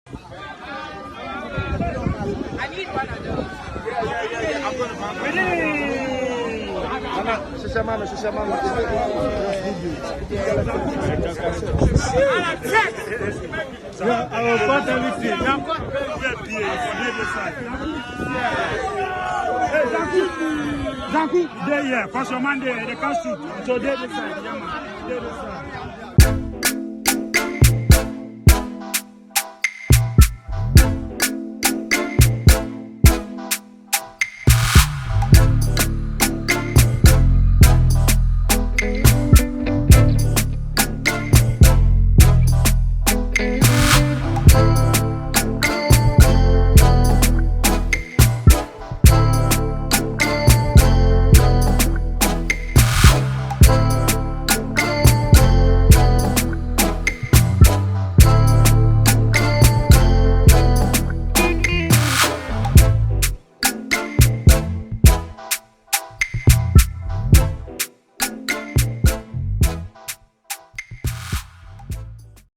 I need one of those. Yeah. I'm going to find one. Sister Mama. Yeah, I will cut everything. I'm got very PA for the side. Hey, Zanku, there, yeah, because your man there, they can't shoot. So they decide, yeah, man. They decide.